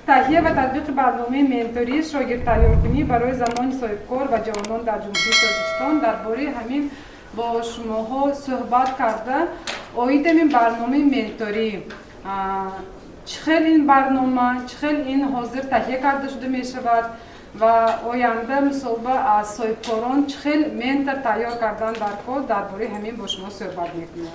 تهیه و تطبیق برنامه منتوری شاگرد تیارکنی برای زنان صاحبکار و جوانان در جمهوری تاجیکستان. درباره همین با شماها صحبت کرده. اوید این برنامه منتوری چخیل این برنامه چخیل این حاضر تهیه کرده شده می شود و آینده مصوبه از صاحبکاران چخیل منتر تیار کردن در کار، درباره همین با شما صحبت میکنیم.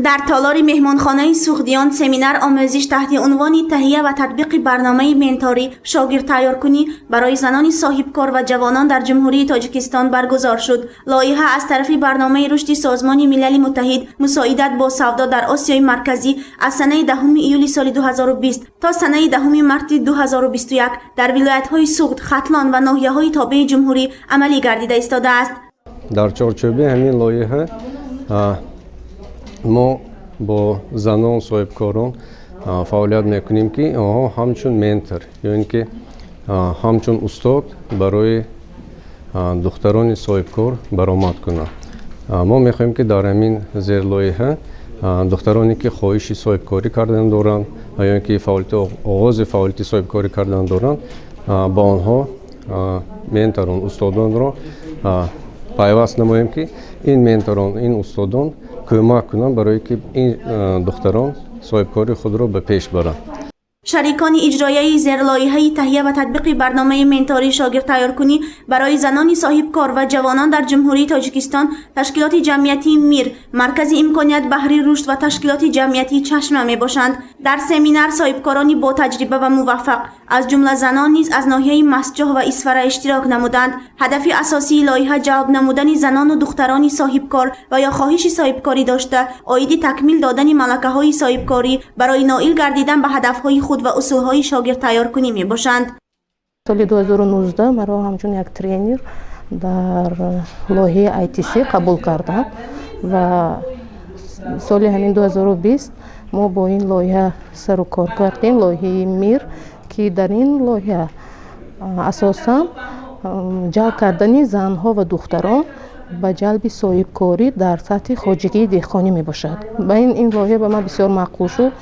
در تالار مهمانخانه سوخدیان سمینار آموزش تحت عنوان تهیه و تطبیق برنامه منتوری شاگرد تیارکنی برای زنان صاحبکار و جوانان در جمهوری تاجیکستان برگزار شد. لایحه از طرف برنامه رشد سازمان ملل متحد مساعدت با سودا در آسیای مرکزی از سنه 10 ایولی سال 2020 تا سنه 10 مارس 2021 در ولایت‌های سوخد، ختلان و ناحیه‌های تابع جمهوری عملی گردیده ایستاده است. در چارچوب همین لایحه ما با زنان صاحبکاران فعالیت میکنیم که آنها همچون منتور یعنی که همچون استاد برای دختران صاحبکار برآمد کنند. ما میخواهیم که در همین زیر لایحه دخترانی که خواهش صاحبکاری کردن دارند یا که آغاز فعالیت صاحبکاری کردن دارند با آنها منتوران استادان را پیوست نماییم که این منتوران این استادان کمک کنند برای که این دختران صاحبکاری خود را به پیش برند. شریکان اجرایی زیر لایحه تهیه و تطبیق برنامه منتوری شاگرد تیارکنی برای زنان صاحبکار و جوانان در جمهوری تاجیکستان تشکیلات جمعیتی میر، مرکز امکانیت بهره رشد و تشکیلات جمعیتی چشمه می باشند. در سمینار صاحبکارانی با تجربه و موفق از جمله زنان نیز از ناحیه مسجح و اسفره اشتراک نمودند. هدف اساسی لایحه جواب نمودن زنان و دختران صاحبکار و یا خواهش صاحبکاری داشته عاید تکمیل دادن ملکه های صاحبکاری برای نائل گردیدن به هدف های خود و اصول های شاگرد تیارکنی می باشند. سال 2019 مرا همچون یک ترینر در لایحه ITC قبول کردم و سال همین 2020 ما با این لایحه سر و کار کردیم، لایحه میر که در این لایحه اساسا جلب کردن زنها و دختران به جلب صاحبکاری در سطح خواجگی دهقانی می باشد. با این لایحه به من بسیار معقول شد.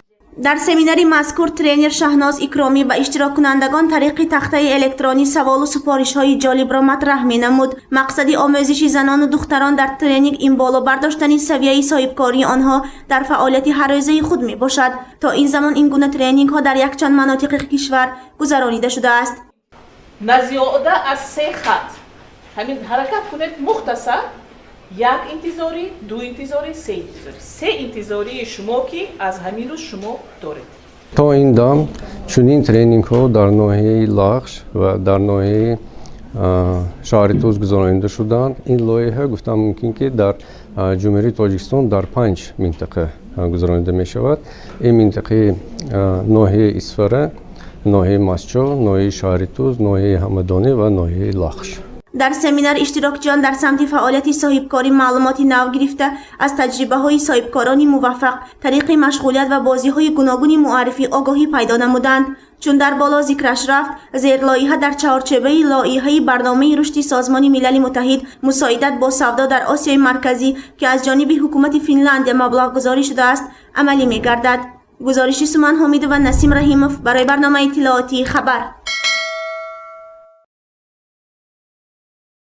در سمینار مذکور ترینر شهناز اکرامی و اشتراک کنندگان طریق تخته الکترونی سوال و سفارش های جالب را مطرح می نمود. مقصد آموزش زنان و دختران در ترینینگ این بالا برداشتن سویه صاحبکاری آنها در فعالیت هر روزه خود می باشد. تا این زمان این گونه ترینینگ ها در یک چند مناطق کشور گذرانیده شده است. نزیاده از 3 خط همین حرکت کنید مختصر، 1 انتظاری، 2 انتظاری، 3 انتظاری. 3 انتظاری شما که از همین روز شما دارید. تا این دم چنین ترینینگ ها در ناحیه لغش و در ناحیه شهر توز گذرانیده شدند. این لایحه گفتم ممکن که در جمهوری تاجیکستان در 5 منطقه گذرانیده می شود. این منطقه ناحیه اسفره، ناحیه مسجح، ناحیه شهر توز، ناحیه همدانی و ناحیه لغش. در سمینار اشتراکچیان در سمت فعالیت صاحبکاری معلوماتی نو گرفته از تجربه های صاحبکاران موفق، طریق مشغولیت و بازی های گوناگون معرفی آگاهی پیدا نمودند. چون در بالا ذکرش رفت، زیر لایحه در چارچوبه لایحه برنامه رشد سازمان ملل متحد مساعدت با سودا در آسیای مرکزی که از جانب حکومت فنلاند مبلغ گذاری شده است عملی می گردد. گزارش سومن حمید و نسیم رحیموف برای برنامه اطلاعاتی خبر.